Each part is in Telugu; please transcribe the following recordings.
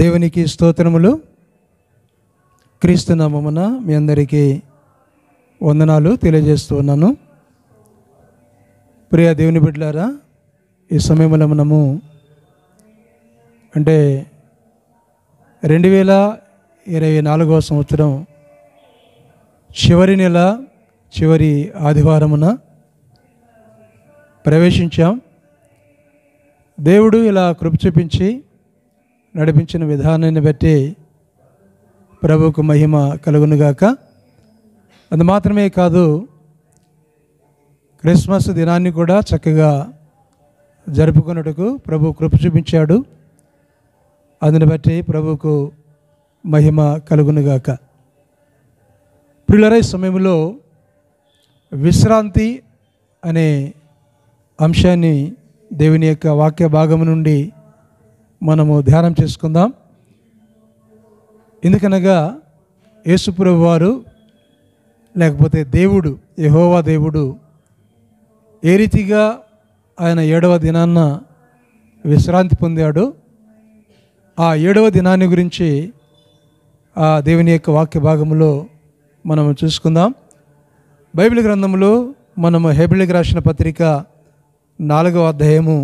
దేవునికి స్తోత్రములు. క్రీస్తు నామమున మీ అందరికీ వందనాలు తెలియజేస్తూ ఉన్నాను. ప్రియ దేవుని బిడ్డలారా, ఈ సమయంలో మనము అంటే 2024వ సంవత్సరం చివరి నెల చివరి ఆదివారమున ప్రవేశించాం. దేవుడు ఇలా కృప చూపించి నడిపించిన విధానాన్ని బట్టి ప్రభువుకు మహిమ కలుగునుగాక. అది మాత్రమే కాదు, క్రిస్మస్ దినాన్ని కూడా చక్కగా జరుపుకున్నట్టుకు ప్రభు కృప చూపించాడు. అందుని బట్టి ప్రభువుకు మహిమ కలుగునుగాక. ప్రియులారా, ఈ సమయంలో విశ్రాంతి అనే అంశాన్ని దేవుని యొక్క వాక్య భాగము నుండి మనము ధ్యానం చేసుకుందాం. ఎందుకనగా యేసుప్రభు వారు లేకపోతే దేవుడు, యెహోవా దేవుడు ఏ రీతిగా ఆయన 7వ దినాన్న విశ్రాంతి పొందాడో ఆ 7వ దినాన్ని గురించి ఆ దేవుని యొక్క వాక్య భాగంలో మనము చూసుకుందాం. బైబిల్ గ్రంథంలో మనము హెబ్రీయులకు రాసిన పత్రిక 4వ అధ్యాయము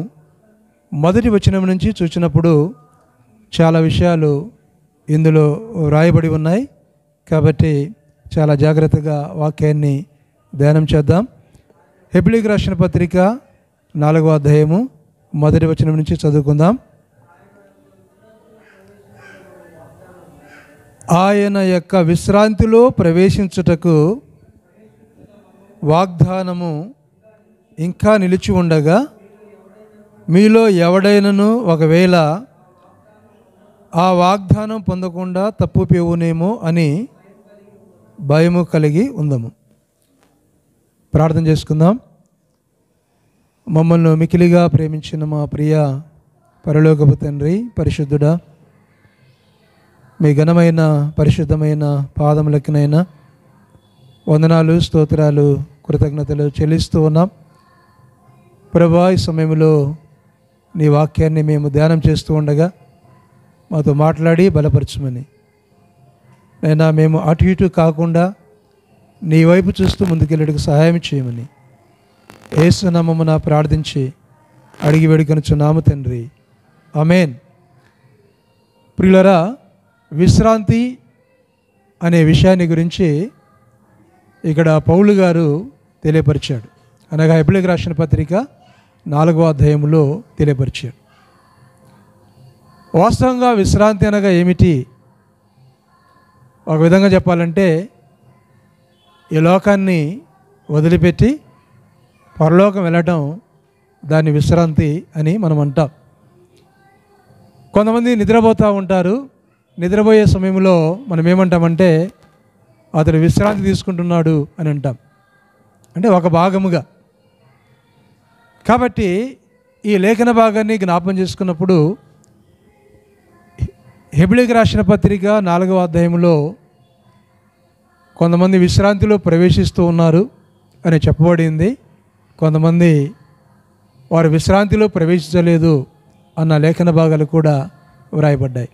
1వ వచనం నుంచి చూసినప్పుడు చాలా విషయాలు ఇందులో వ్రాయబడి ఉన్నాయి. కాబట్టి చాలా జాగ్రత్తగా వాక్యాన్ని ధ్యానం చేద్దాం. హెబ్రీయులకు రాసిన పత్రిక 4వ అధ్యాయము 1వ వచనం నుంచి చదువుకుందాం. ఆయన యొక్క విశ్రాంతిలో ప్రవేశించుటకు వాగ్దానము ఇంకా నిలిచి ఉండగా మీలో ఎవడైనను ఒకవేళ ఆ వాగ్దానం పొందకుండా తప్పుపోవునేమో అని భయము కలిగి ఉందము. ప్రార్థన చేసుకుందాం. మమ్మల్ని మికిలిగా ప్రేమించిన మా ప్రియ పరలోకపు తండ్రి, పరిశుద్ధుడా, మీ ఘనమైన పరిశుద్ధమైన పాదములకినైనా వందనాలు, స్తోత్రాలు, కృతజ్ఞతలు చెల్లిస్తూ ఉన్నాం. ప్రభా, ఈ సమయంలో నీ వాక్యాన్ని మేము ధ్యానం చేస్తూ ఉండగా మాతో మాట్లాడి బలపరచమని, అయినా మేము అటు ఇటు కాకుండా నీ వైపు చూస్తూ ముందుకెళ్ళడానికి సహాయం చేయమని యేసు నామమున ప్రార్థించి అడిగి వేడుకొనుచున్నాము తండ్రి, ఆమేన్. ప్రియులారా, విశ్రాంతి అనే విషయాన్ని గురించి ఇక్కడ పౌలు గారు తెలియపరిచాడు. అనగా హెబ్రీయులకు రాసిన పత్రిక 4వ అధ్యాయంలో తెలియపరిచాడు. వాస్తవంగా విశ్రాంతి అనగా ఏమిటి? ఒక విధంగా చెప్పాలంటే ఈ లోకాన్ని వదిలిపెట్టి పరలోకం వెళ్ళటం, దాన్ని విశ్రాంతి అని మనం అంటాం. కొంతమంది నిద్రపోతూ ఉంటారు. నిద్రపోయే సమయంలో మనం ఏమంటామంటే అతడు విశ్రాంతి తీసుకుంటున్నాడు అని అంటాం, అంటే ఒక భాగముగా. కాబట్టి ఈ లేఖన భాగాన్ని జ్ఞాపం చేసుకున్నప్పుడు హెబ్రీయులకు రాసిన పత్రిక 4వ అధ్యాయంలో కొంతమంది విశ్రాంతిలో ప్రవేశిస్తూ ఉన్నారు అని చెప్పబడింది. కొంతమంది వారు విశ్రాంతిలో ప్రవేశించలేదు అన్న లేఖన భాగాలు కూడా వ్రాయబడ్డాయి.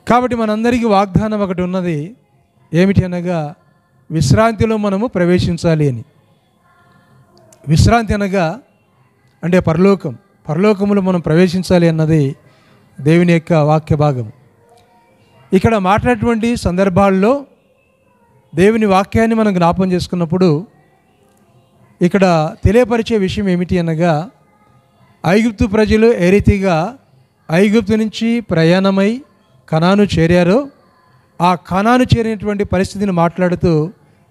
కాబట్టి మనందరికీ వాగ్దానం ఒకటి ఉన్నది. ఏమిటి అనగా విశ్రాంతిలో మనము ప్రవేశించాలి అని. విశ్రాంతి అనగా అంటే పరలోకములో మనం ప్రవేశించాలి అన్నది దేవుని యొక్క వాక్య భాగం. ఇక్కడ మాట్లాడేటువంటి సందర్భాల్లో దేవుని వాక్యాన్ని మనం జ్ఞాపం చేసుకున్నప్పుడు ఇక్కడ తెలియపరిచే విషయం ఏమిటి అనగా, ఐగుప్తు ప్రజలు ఏ రీతిగా ఐగుప్తు నుంచి ప్రయాణమై కనాను చేరారో ఆ కనాను చేరినటువంటి పరిస్థితిని మాట్లాడుతూ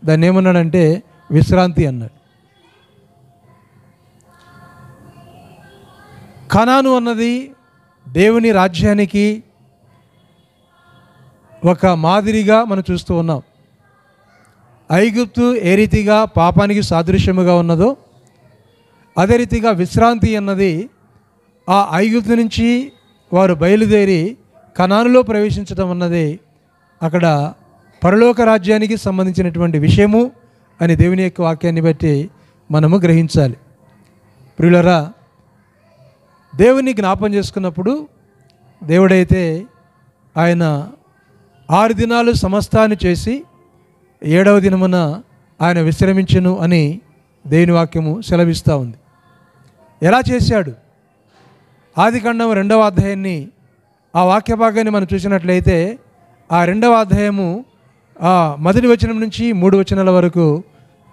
దాన్ని ఏమన్నాడంటే విశ్రాంతి అన్నాడు. కనాను అన్నది దేవుని రాజ్యానికి ఒక మాదిరిగా మనం చూస్తూ ఉన్నాం. ఐగుప్తు ఏ రీతిగా పాపానికి సాదృశ్యముగా ఉన్నదో అదే రీతిగా విశ్రాంతి అన్నది ఆ ఐగుప్తు నుంచి వారు బయలుదేరి కనానులో ప్రవేశించడం అన్నది అక్కడ పరలోక రాజ్యానికి సంబంధించినటువంటి విషయము అని దేవుని యొక్క వాక్యాన్ని బట్టి మనము గ్రహించాలి. ప్రియులారా, దేవుని జ్ఞాపం చేసుకున్నప్పుడు దేవుడైతే ఆయన 6 దినాలు సమస్తాన్ని చేసి 7వ దినమున ఆయన విశ్రమించెను అని దేవుని వాక్యము సెలవిస్తూ ఉంది. ఎలా చేశాడు? ఆదికాండం 2వ అధ్యాయాన్ని, ఆ వాక్య భాగాన్ని మనం చూసినట్లయితే ఆ 2వ అధ్యాయము మొదటి వచనం నుంచి 3 వచనాల వరకు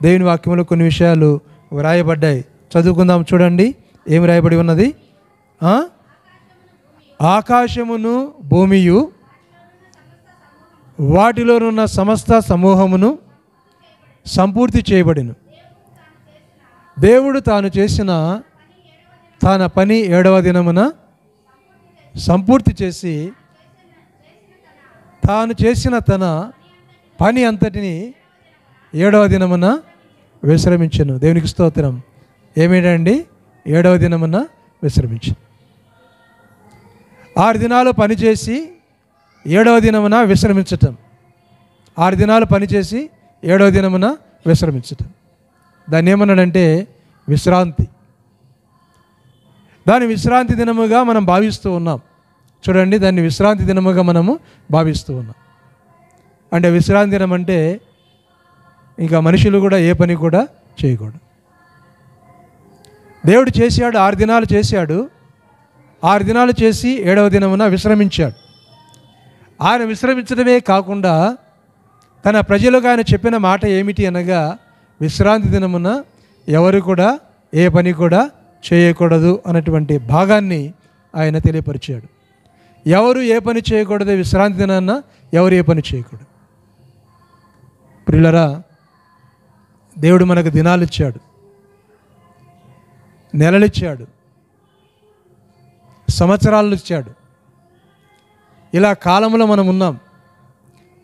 దేవుని వాక్యంలో కొన్ని విషయాలు వ్రాయబడ్డాయి. చదువుకుందాం. చూడండి ఏమి రాయబడి ఉన్నది. ఆకాశమును భూమియు వాటిలోనున్న సమస్త సమూహమును సంపూర్తి చేయబడిను. దేవుడు తాను చేసిన తన పని 7వ దినమున సంపూర్తి చేసి తాను చేసిన తన పని అంతటిని 7వ దినమున విశ్రమించెను. దేవునికి స్తోత్రం. ఏమేంటండి? 7వ దినమున విశ్రమించెను. 6 దినాలు పనిచేసి 7వ దినమున విశ్రమించటం. 6 దినాలు పనిచేసి 7వ దినమున విశ్రమించటం. దాన్ని ఏమన్నాడంటే విశ్రాంతి. దాన్ని విశ్రాంతి దినముగా మనం భావిస్తూ ఉన్నాం. చూడండి, దాన్ని విశ్రాంతి దినముగా మనము భావిస్తూ ఉన్నాం. అంటే విశ్రాంతి దినం అంటే ఇంకా మనుషులు కూడా ఏ పని కూడా చేయకూడదు. దేవుడు చేశాడు, 6 దినాలు చేశాడు. 6 దినాలు చేసి 7వ దినమున విశ్రమించాడు. ఆయన విశ్రమించడమే కాకుండా తన ప్రజలకు ఆయన చెప్పిన మాట ఏమిటి అనగా, విశ్రాంతి దినమున ఎవరు కూడా ఏ పని కూడా చేయకూడదు అన్నటువంటి భాగాన్ని ఆయన తెలియపరిచాడు. ఎవరు ఏ పని చేయకూడదు, విశ్రాంతి దినాన్న ఎవరు ఏ పని చేయకూడదు. ప్రియులరా, దేవుడు మనకు దినాలు ఇచ్చాడు, నెలలు ఇచ్చాడు, సంవత్సరాలు ఇచ్చాడు. ఇలా కాలంలో మనం ఉన్నాం.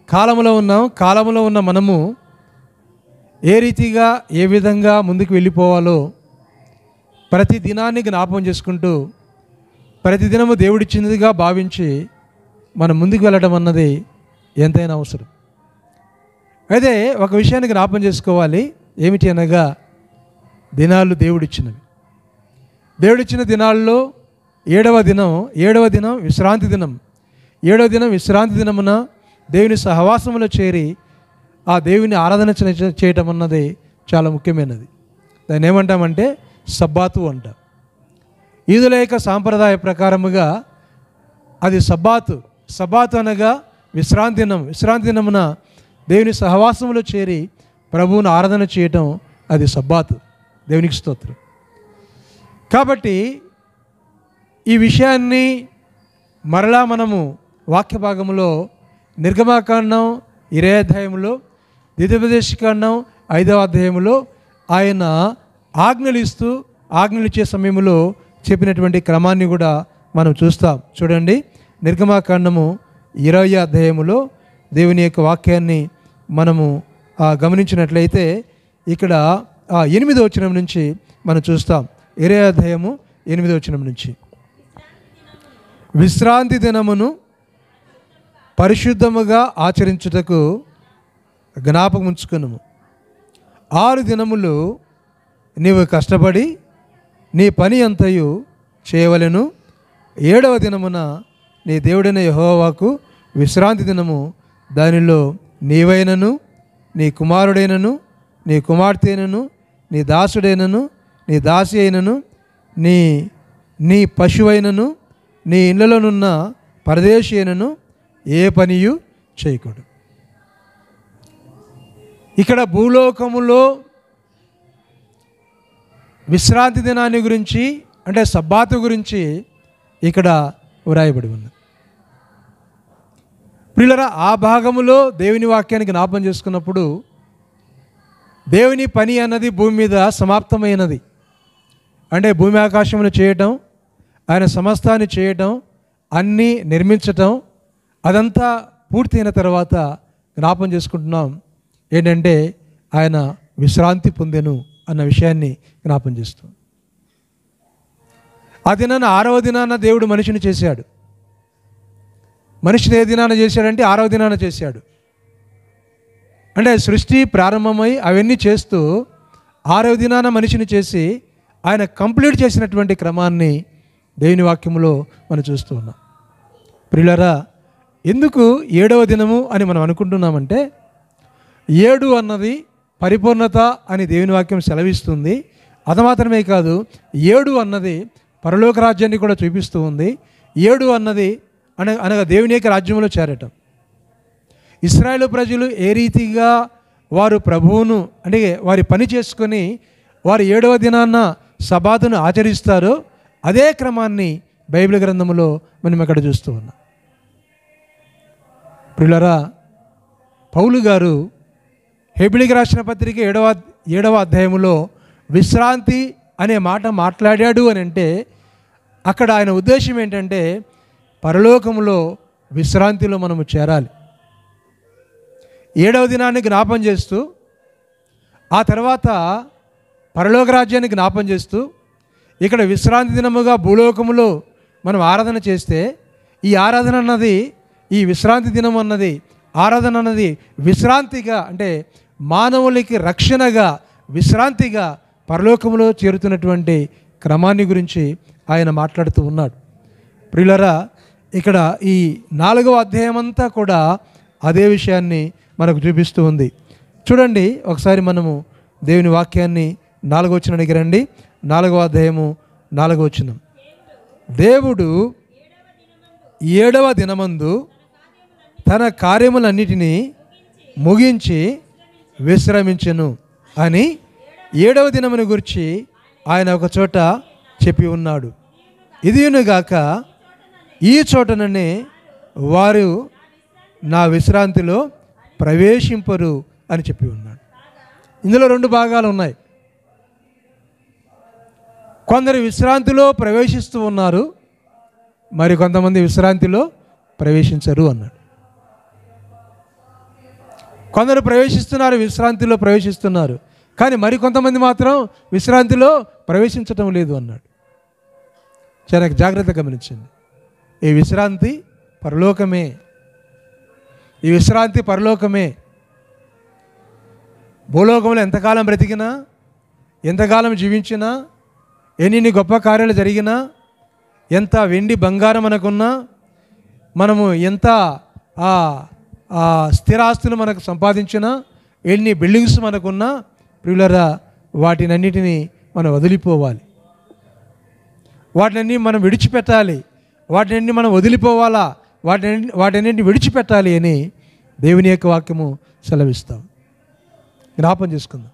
కాలంలో ఉన్న మనము ఏ రీతిగా ఏ విధంగా ముందుకు వెళ్ళిపోవాలో ప్రతి దినాన్ని జ్ఞాపకం చేసుకుంటూ ప్రతి దినము దేవుడిచ్చినదిగా భావించి మనం ముందుకు వెళ్ళడం అన్నది ఎంతైనా అవసరం. అయితే ఒక విషయాన్ని జ్ఞాపకం చేసుకోవాలి. ఏమిటి అనగా, దినాలు దేవుడిచ్చినవి. దేవుడిచ్చిన దినాల్లో 7వ దినం విశ్రాంతి దినం. 7వ దినం విశ్రాంతి దినమున దేవుని సహవాసములో చేరి ఆ దేవుని ఆరాధన చేయటం అన్నది చాలా ముఖ్యమైనది. దాన్ని ఏమంటామంటే సబ్బాతు అంట. యూదుల యొక్క సాంప్రదాయ ప్రకారముగా అది సబ్బాతు అనగా విశ్రాంతి దినం. విశ్రాంతి దినమున దేవుని సహవాసములో చేరి ప్రభువును ఆరాధన చేయటం అది సబ్బాతు. దేవునికి స్తోత్రం. కాబట్టి ఈ విషయాన్ని మరలా మనము వాక్య భాగంలో నిర్గమాకాండం 20వ అధ్యాయంలో, ద్వితీయోపదేశకాండం 5వ అధ్యాయంలో ఆయన ఆజ్ఞలు ఇచ్చే సమయంలో చెప్పినటువంటి క్రమాన్ని కూడా మనం చూస్తాం. చూడండి, నిర్గమాకాండము 20వ అధ్యాయములో దేవుని యొక్క వాక్యాన్ని మనము గమనించినట్లయితే ఇక్కడ 8వ వచనం నుంచి మనం చూస్తాం. 20వ అధ్యాయము 8వ వచనం నుంచి, విశ్రాంతి దినమును పరిశుద్ధముగా ఆచరించుటకు జ్ఞాపకం ఉంచుకునుము. 6 దినములు నీవు కష్టపడి నీ పని అంతయు చేయవలెను. 7వ దినమున నీ దేవుడైన యెహోవాకు విశ్రాంతి దినము. దానిలో నీవైనను, నీ కుమారుడైనను, నీ కుమార్తెనను, నీ దాసుడైనను, నీ దాసి అయినను, నీ పశువైనను, నీ ఇళ్ళలోనున్న పరదేశి అయినను ఏ పనియు చేయకూడదు. ఇక్కడ భూలోకములో విశ్రాంతి దినాన్ని గురించి, అంటే సబ్బాతు గురించి ఇక్కడ వ్రాయబడి ఉంది. ప్రియులరా, ఆ భాగములో దేవుని వాక్యాన్ని జ్ఞాపకం చేసుకున్నప్పుడు దేవుని పని అన్నది భూమి మీద సమాప్తమైనది. అంటే భూమి ఆకాశములు చేయటం, ఆయన సమస్తాన్ని చేయటం, అన్నీ నిర్మించటం, అదంతా పూర్తయిన తర్వాత జ్ఞాపకం చేసుకుంటున్నాం ఏంటంటే ఆయన విశ్రాంతి పొందెను అన్న విషయాన్ని జ్ఞాపకం చేస్తాం. ఆ దినాన 6వ దినాన దేవుడు మనిషిని చేశాడు. మనిషిని ఏ దినాన చేశాడంటే 6వ దినాన చేశాడు. అంటే సృష్టి ప్రారంభమై అవన్నీ చేస్తూ 6వ దినాన మనిషిని చేసి ఆయన కంప్లీట్ చేసినటువంటి క్రమాన్ని దేవుని వాక్యంలో మనం చూస్తూ ఉన్నాం. ప్రియులారా, ఎందుకు 7వ దినము అని మనం అనుకుంటున్నామంటే 7 అన్నది పరిపూర్ణత అని దేవుని వాక్యం సెలవిస్తుంది. అది మాత్రమే కాదు, 7 అన్నది పరలోక రాజ్యాన్ని కూడా చూపిస్తూ ఉంది. 7 అన్నది అనగా దేవుని యొక్క రాజ్యంలో చేరటం. ఇశ్రాయేలు ప్రజలు ఏ రీతిగా వారు ప్రభువును అంటే వారి పని చేసుకొని వారు 7వ దినాన్న సబాతును ఆచరిస్తారో అదే క్రమాన్ని బైబిల్ గ్రంథంలో మనం ఇక్కడ చూస్తూ ఉన్నాం. ప్రియులారా, పౌలు గారు హెబ్రీయులకు రాసిన పత్రిక 7వ అధ్యాయంలో విశ్రాంతి అనే మాట మాట్లాడాడు అని అంటే అక్కడ ఆయన ఉద్దేశం ఏంటంటే పరలోకములో విశ్రాంతిలో మనము చేరాలి. 7వ దినాన్ని జ్ఞాపం చేస్తూ ఆ తర్వాత పరలోక రాజ్యాన్ని జ్ఞాపం చేస్తూ ఇక్కడ విశ్రాంతి దినముగా భూలోకములో మనం ఆరాధన చేస్తే ఈ ఆరాధన అన్నది, ఈ విశ్రాంతి దినం అన్నది, ఆరాధన అన్నది విశ్రాంతిగా అంటే మానవులకి రక్షణగా విశ్రాంతిగా పరలోకములో చేరుతున్నటువంటి క్రమాన్ని గురించి ఆయన మాట్లాడుతూ ఉన్నాడు. ప్రియులారా, ఇక్కడ ఈ 4వ అధ్యాయం అంతా కూడా అదే విషయాన్ని మనకు చూపిస్తూ ఉంది. చూడండి ఒకసారి మనము దేవుని వాక్యాన్ని 4వ వచనానికి రండి. 4వ అధ్యాయము 4వ వచనం. దేవుడు 7వ దినమందు తన కార్యములన్నిటినీ ముగించి విశ్రమించెను అని 7వ దినమును గురించి ఆయన ఒక చోట చెప్పి ఉన్నాడు. ఇదియునుగాక ఈ చోటననే వారు నా విశ్రాంతిలో ప్రవేశింపరు అని చెప్పి ఉన్నాడు. ఇందులో 2 భాగాలు ఉన్నాయి. కొందరు విశ్రాంతిలో ప్రవేశిస్తూ ఉన్నారు, మరి కొంతమంది విశ్రాంతిలో ప్రవేశించరు అన్నాడు. కొందరు ప్రవేశిస్తున్నారు, విశ్రాంతిలో ప్రవేశిస్తున్నారు, కానీ మరి కొంతమంది మాత్రం విశ్రాంతిలో ప్రవేశించటం లేదు అన్నాడు. చాలా జాగ్రత్తగా గమనించండి. ఈ విశ్రాంతి పరలోకమే, ఈ విశ్రాంతి పరలోకమే. భూలోకంలో ఎంతకాలం బ్రతికినా, ఎంతకాలం జీవించినా, ఎన్ని గొప్ప కార్యాలు జరిగినా, ఎంత వెండి బంగారం మనకున్నా, మనము ఎంత స్థిరాస్తులు మనకు సంపాదించినా, ఎన్ని బిల్డింగ్స్ మనకున్నా, ప్రియులారా, వాటినన్నిటినీ మనం వదిలిపోవాలి, వాటినన్నీ మనం విడిచిపెట్టాలి, వాటినన్నీ మనం వదిలిపోవాలా, వాటినన్నింటిని విడిచిపెట్టాలి అని దేవుని యొక్క వాక్యము సెలవిస్తాం. జ్ఞాపం చేసుకుందాం.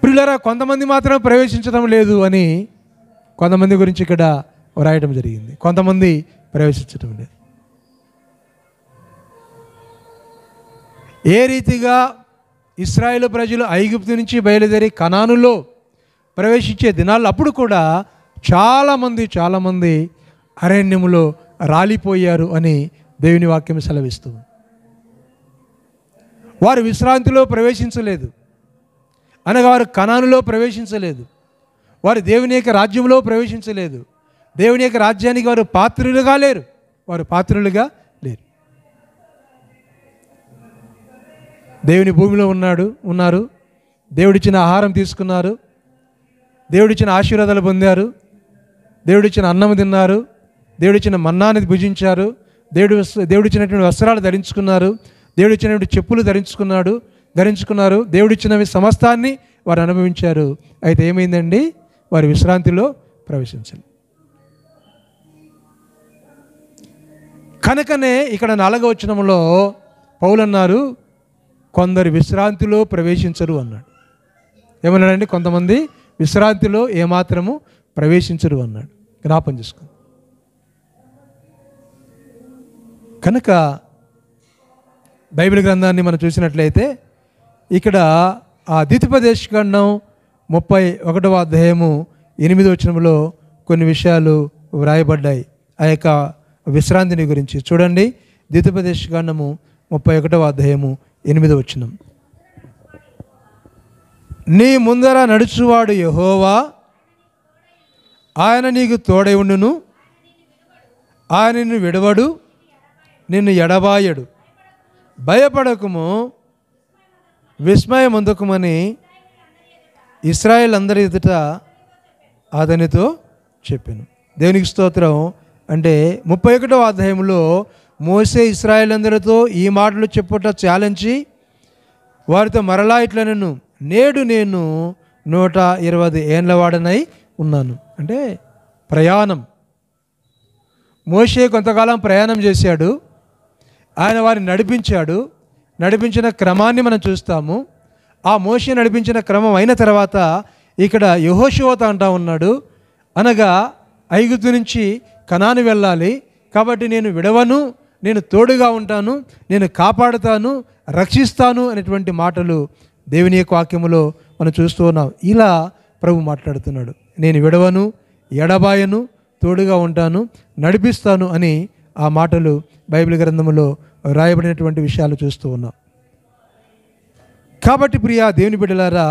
ప్రియులారా, కొంతమంది మాత్రం ప్రవేశించడం లేదు అని కొంతమంది గురించి ఇక్కడ వ్రాయడం జరిగింది. కొంతమంది ప్రవేశించడం లేదు. ఏ రీతిగా ఇశ్రాయేలు ప్రజలు ఐగుప్తు నుంచి బయలుదేరి కనానులో ప్రవేశించే దినాల్లో అప్పుడు కూడా చాలామంది అరణ్యములో రాలిపోయారు అని దేవుని వాక్యం సెలవిస్తుంది. వారు విశ్రాంతిలో ప్రవేశించలేదు, అనగా వారు కనానులో ప్రవేశించలేదు, వారు దేవుని యొక్క రాజ్యంలో ప్రవేశించలేదు, దేవుని యొక్క రాజ్యానికి వారు పాత్రులుగా లేరు, వారు పాత్రులుగా లేరు. దేవుని భూమిలో ఉన్నారు, దేవుడిచ్చిన ఆహారం తీసుకున్నారు, దేవుడిచ్చిన ఆశీర్వాదాలు పొందారు, దేవుడిచ్చిన అన్నం తిన్నారు, దేవుడిచ్చిన మన్నాన్ని భుజించారు, దేవుడిచ్చినటువంటి వస్త్రాలు ధరించుకున్నారు, దేవుడిచ్చినటువంటి చెప్పులు ధరించుకున్నారు, దేవుడిచ్చినవి సమస్తాన్ని వారు అనుభవించారు. అయితే ఏమైందండి? వారి విశ్రాంతిలో ప్రవేశించాలి. కనుకనే ఇక్కడ 4వ వచనంలో పౌలు అన్నారు, కొందరు విశ్రాంతిలో ప్రవేశించరు అన్నాడు. ఏమన్నాడండి? కొంతమంది విశ్రాంతిలో ఏమాత్రము ప్రవేశించరు అన్నాడు. జ్ఞాపం చేసుకోండి. కనుక బైబిల్ గ్రంథాన్ని మనం చూసినట్లయితే ఇక్కడ ఆ ద్వితీయోపదేశకాండం 31వ అధ్యాయము 8వ వచనంలో కొన్ని విషయాలు వ్రాయబడ్డాయి ఆ యొక్క విశ్రాంతిని గురించి. చూడండి, ద్వితీయోపదేశకాండము 31వ అధ్యాయము 8వ వచనం. నీ ముందర నడుచువాడు యెహోవా, ఆయన నీకు తోడై ఉండును, ఆయన నిన్ను విడవడు, నిన్ను ఎడబాయడు, భయపడకుము, విస్మయమందుకుమని ఇశ్రాయేల్ అందరి ఎదుట అతనితో చెప్పాను. దేవునికి స్తోత్రం. అంటే 31వ అధ్యాయంలో మోసే ఇశ్రాయేలందరితో ఈ మాటలు చెప్పుట చాలించి వారితో మరలా ఇట్లనెను, నేడు నేను 120 ఏండ్ల వాడనై ఉన్నాను. అంటే ప్రయాణం. మోషే కొంతకాలం ప్రయాణం చేశాడు. ఆయన వారిని నడిపించాడు. నడిపించిన క్రమాన్ని మనం చూస్తాము. ఆ మోషే నడిపించిన క్రమం అయిన తర్వాత ఇక్కడ యెహోషువతో అంటా ఉన్నాడు, అనగా ఐగుప్తు నుంచి కనాను వెళ్ళాలి, కాబట్టి నేను విడవను, నేను తోడుగా ఉంటాను, నేను కాపాడుతాను, రక్షిస్తాను అనేటువంటి మాటలు దేవుని యొక్క వాక్యములో మనం చూస్తూ ఉన్నాం. ఇలా ప్రభు మాట్లాడుతున్నాడు, నేను విడవను, ఎడబాయను, తోడుగా ఉంటాను, నడిపిస్తాను అని ఆ మాటలు బైబిల్ గ్రంథములో రాయబడినటువంటి విషయాలు చూస్తూ ఉన్నాం. కాబట్టి ప్రియా దేవుని బిడ్డలారా,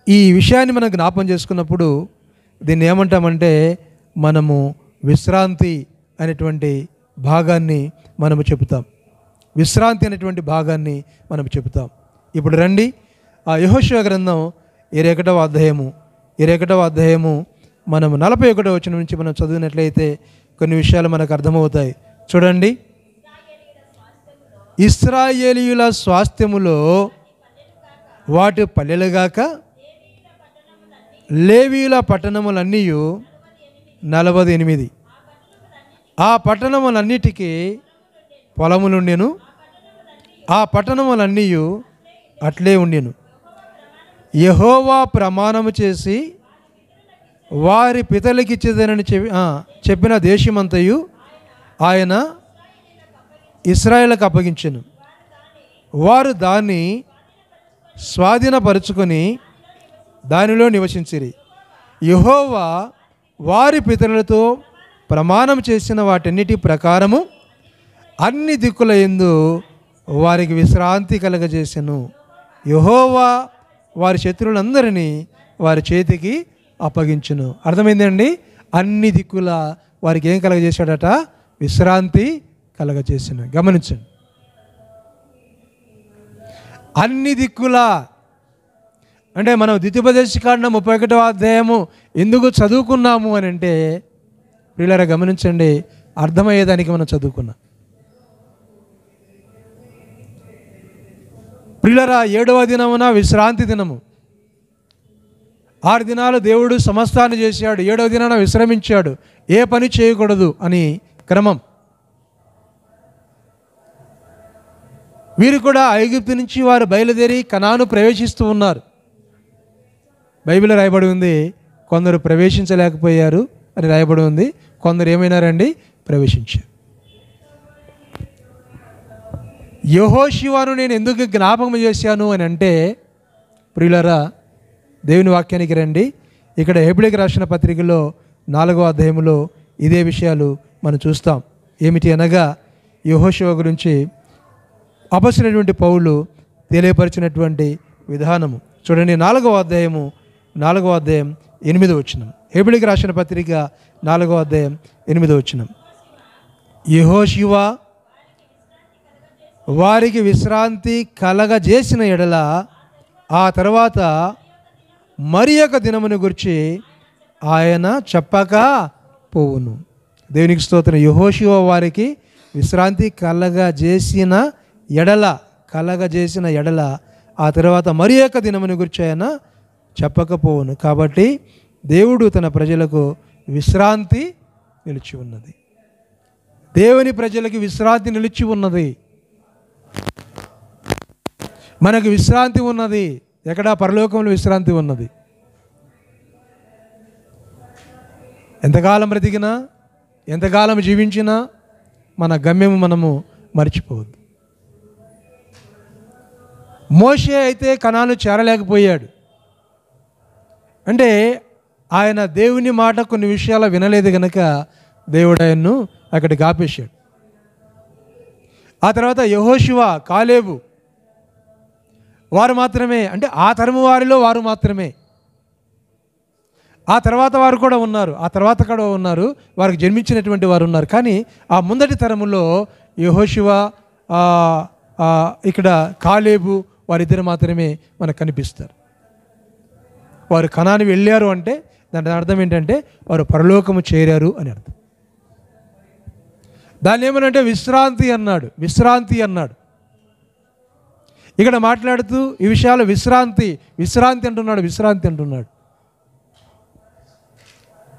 ఈ విషయాన్ని మనం జ్ఞాపం చేసుకున్నప్పుడు దీన్ని ఏమంటామంటే మనము విశ్రాంతి అనేటువంటి భాగాన్ని మనము చెబుతాం. విశ్రాంతి అనేటువంటి భాగాన్ని మనం చెబుతాం. ఇప్పుడు రండి, ఆ యెహోషువ గ్రంథం 21వ అధ్యాయము మనము 41వ వచనం నుంచి మనం చదివినట్లయితే కొన్ని విషయాలు మనకు అర్థమవుతాయి. చూడండి, ఇశ్రాయేలీయుల స్వాస్థ్యములో వాటి పల్లెలుగాక లేవీయుల పట్టణములన్నీ 48. ఆ పట్టణములన్నిటికీ పొలములుండెను, ఆ పట్టణములన్నీ అట్లే ఉండెను. యెహోవా ప్రమాణము చేసి వారి పితలకిచ్చేదనని చెప్పిన దేశమంతయు ఆయన ఇశ్రాయేలుకు అప్పగించెను. వారు దాన్ని స్వాధీనపరుచుకొని దానిలో నివసించిరి. యెహోవా వారి పితరులతో ప్రమాణం చేసిన వాటన్నిటి ప్రకారము అన్ని దిక్కుల యందు వారికి విశ్రాంతి కలగజేసెను. యెహోవా వారి శత్రువులందరినీ వారి చేతికి అప్పగించును. అర్థమైందండి? అన్ని దిక్కుల వారికి ఏం కలగజేశాడట? విశ్రాంతి కలగజేసెను. గమనించండి, అన్ని దిక్కుల అంటే మనం ద్వితీయోపదేశకాండం 31వ అధ్యాయము ఎందుకు చదువుకున్నాము అని అంటే ప్రియులారా గమనించండి, అర్థమయ్యేదానికి మనం చదువుకున్నాం. ప్రియులారా, 7వ దినమున విశ్రాంతి దినము. 6 దినాలు దేవుడు సమస్తాన్ని చేశాడు, 7వ దినాన విశ్రమించాడు, ఏ పని చేయకూడదు అని క్రమం. వీరు కూడా ఐగుప్తు నుంచి వారు బయలుదేరి కనాను ప్రవేశిస్తూ ఉన్నారు. బైబిల్ రాయబడి ఉంది, కొందరు ప్రవేశించలేకపోయారు అని రాయబడి ఉంది, కొందరు ఏమైనారండి? ప్రవేశించారు. యెహోషువను నేను ఎందుకు జ్ఞాపకం చేశాను అని అంటే ప్రియులారా, దేవుని వాక్యానికి రండి. ఇక్కడ హెబ్రీయులకు రాసిన పత్రికలో 4వ అధ్యాయంలో ఇదే విషయాలు మనం చూస్తాం. ఏమిటి అనగా యెహోషువ గురించి అపొస్తలుడైనటువంటి పౌలు తెలియపరిచినటువంటి విధానము. చూడండి, 4వ అధ్యాయం 8వ వచనం. హెబ్రీయులకు రాసిన పత్రిక 4వ అధ్యాయం 8వ వచనం. యెహోషువ వారికి విశ్రాంతి కలగజేసిన ఎడల ఆ తర్వాత మరి ఒక దినమును గురించి ఆయన చెప్పక పోవును. దేవునికి స్తోత్రం. యెహోషువ వారికి విశ్రాంతి కలగజేసిన ఎడల ఆ తర్వాత మరి ఒక దినమును గురించి ఆయన చెప్పకపోవును. కాబట్టి దేవుడు తన ప్రజలకు విశ్రాంతి నిలిచి ఉన్నది. దేవుని ప్రజలకి విశ్రాంతి నిలిచి ఉన్నది. మనకు విశ్రాంతి ఉన్నది. ఎక్కడ? పరలోకంలో విశ్రాంతి ఉన్నది. ఎంతకాలం బ్రతికినా, ఎంతకాలం జీవించినా మన గమ్యము మనము మర్చిపోవద్దు. మోషే అయితే కనాను చేరలేకపోయాడు. అంటే ఆయన దేవుని మాట కొన్ని విషయాలు వినలేదు కనుక దేవుడు ఆయన్ను అక్కడికి ఆపేశాడు. ఆ తర్వాత యెహోషువ, కాలేబు వారు మాత్రమే, అంటే ఆ తరము వారిలో వారు మాత్రమే. ఆ తర్వాత వారు కూడా ఉన్నారు, వారికి జన్మించినటువంటి వారు ఉన్నారు. కానీ ఆ ముందటి తరములో యెహోషువ, ఇక్కడ కాలేబు వారిద్దరు మాత్రమే మనకు కనిపిస్తారు. వారు కనాను వెళ్ళారు అంటే దాని అర్థం ఏంటంటే వారు పరలోకము చేరారు అని అర్థం. దాన్ని ఏమనంటే విశ్రాంతి అన్నాడు, విశ్రాంతి అన్నాడు. ఇక్కడ మాట్లాడుతూ ఈ విషయాలు విశ్రాంతి విశ్రాంతి అంటున్నాడు, విశ్రాంతి అంటున్నాడు.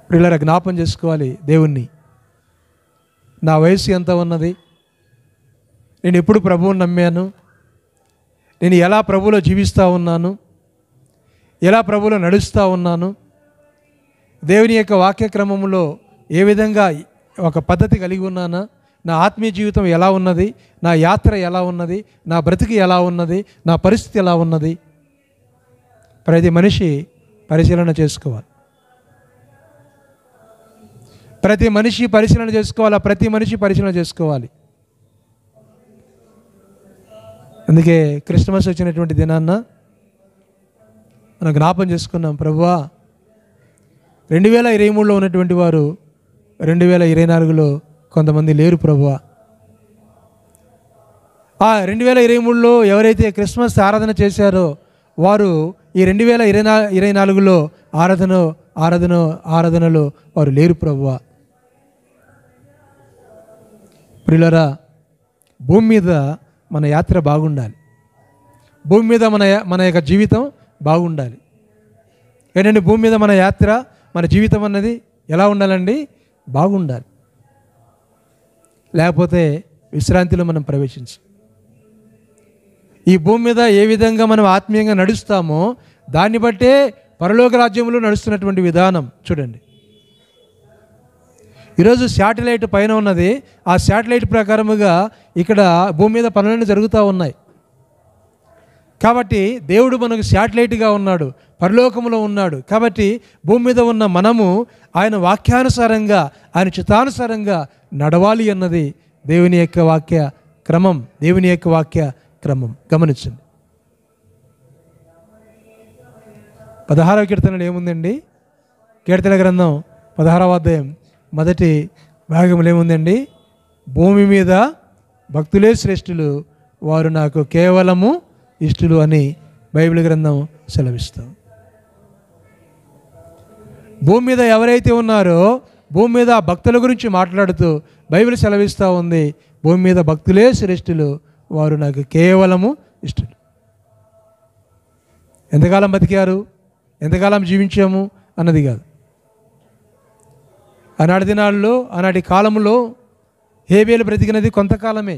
పిల్లల జ్ఞాపం చేసుకోవాలి దేవుణ్ణి. నా వయసు ఎంత ఉన్నది, నేను ఎప్పుడు ప్రభువుని నమ్మాను, నేను ఎలా ప్రభువులో జీవిస్తూ ఉన్నాను, ఎలా ప్రభువులో నడుస్తూ ఉన్నాను, దేవుని యొక్క వాక్యక్రమంలో ఏ విధంగా ఒక పద్ధతి కలిగి ఉన్నానా, నా ఆత్మీయ జీవితం ఎలా ఉన్నది, నా యాత్ర ఎలా ఉన్నది, నా బ్రతికి ఎలా ఉన్నది, నా పరిస్థితి ఎలా ఉన్నది, ప్రతి మనిషి పరిశీలన చేసుకోవాలి. ప్రతి మనిషి పరిశీలన చేసుకోవాలి, ప్రతి మనిషి పరిశీలన చేసుకోవాలి. అందుకే క్రిస్మస్ వచ్చినటువంటి దినాన్న మనం జ్ఞాపం చేసుకున్నాం, ప్రభువా 2023లో ఉన్నటువంటి వారు 2024లో కొంతమంది లేరు ప్రభువా. ఆ 2023లో ఎవరైతే క్రిస్మస్ ఆరాధన చేశారో వారు ఈ 2024లో ఆరాధనలో వారు లేరు ప్రభువా. ప్రియులారా, భూమి మీద మన యాత్ర బాగుండాలి, భూమి మీద మన యొక్క జీవితం బాగుండాలి. ఏంటంటే భూమి మీద మన యాత్ర, మన జీవితం అన్నది ఎలా ఉండాలండి? బాగుండాలి. లేకపోతే విశ్రాంతిలో మనం ప్రవేశించం. ఈ భూమి మీద ఏ విధంగా మనం ఆత్మీయంగా నడుస్తామో దాన్ని బట్టే పరలోక రాజ్యంలో నడుస్తున్నటువంటి విధానం చూడండి. ఈరోజు శాటిలైట్ పైన ఉన్నది, ఆ శాటిలైట్ ప్రకారముగా ఇక్కడ భూమి మీద పనులన్నీ జరుగుతూ ఉన్నాయి. కాబట్టి దేవుడు మనకు శాటిలైట్గా ఉన్నాడు, పరలోకములో ఉన్నాడు. కాబట్టి భూమి మీద ఉన్న మనము ఆయన వాక్యానుసారంగా, ఆయన చిత్తానుసారంగా నడవాలి అన్నది దేవుని యొక్క వాక్య క్రమం, దేవుని యొక్క వాక్య క్రమం. గమనించండి, 16వ కీర్తనలో ఏముందండి? కీర్తన గ్రంథం 16వ అధ్యాయం మొదటి భాగంలో ఏముందండి? భూమి మీద భక్తులే శ్రేష్ఠులు, వారు నాకు కేవలము ఇష్టలు అని బైబిల్ గ్రంథం సెలవిస్తాం. భూమి మీద ఎవరైతే ఉన్నారో భూమి మీద భక్తుల గురించి మాట్లాడుతూ బైబిల్ సెలవిస్తూ ఉంది, భూమి మీద భక్తులే శ్రేష్ఠులు, వారు నాకు కేవలము ఇష్టలు. ఎంతకాలం బతికారు, ఎంతకాలం జీవించాము అన్నది కాదు. ఆనాటి దినాల్లో, ఆనాటి కాలంలో హేబేలు బ్రతికినది కొంతకాలమే,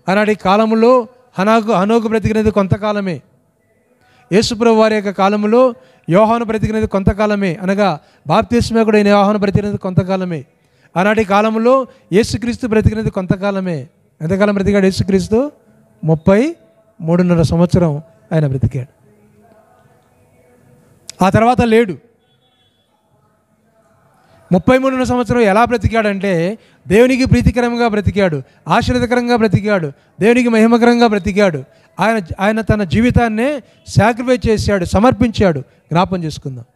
ఆనాటి కాలంలో హనోకు బ్రతికినది కొంతకాలమే, యేసుప్రభు వారి యొక్క కాలంలో యోహాను బ్రతికినది కొంతకాలమే, అనగా బాప్తిస్మకుడైన యోహాను బ్రతికినది కొంతకాలమే. ఆనాటి కాలంలో యేసుక్రీస్తు బ్రతికినది కొంతకాలమే. ఎంతకాలం బ్రతికాడు యేసుక్రీస్తు? 33.5 సంవత్సరం ఆయన బ్రతికాడు. ఆ తర్వాత లేడు. 33 సంవత్సరం ఎలా బ్రతికాడంటే దేవునికి ప్రీతికరంగా బ్రతికాడు, ఆశీర్వదకరంగా బ్రతికాడు, దేవునికి మహిమకరంగా బ్రతికాడు. ఆయన తన జీవితాన్నే సాక్రిఫైస్ చేశాడు, సమర్పించాడు. జ్ఞాపం చేసుకుందాం,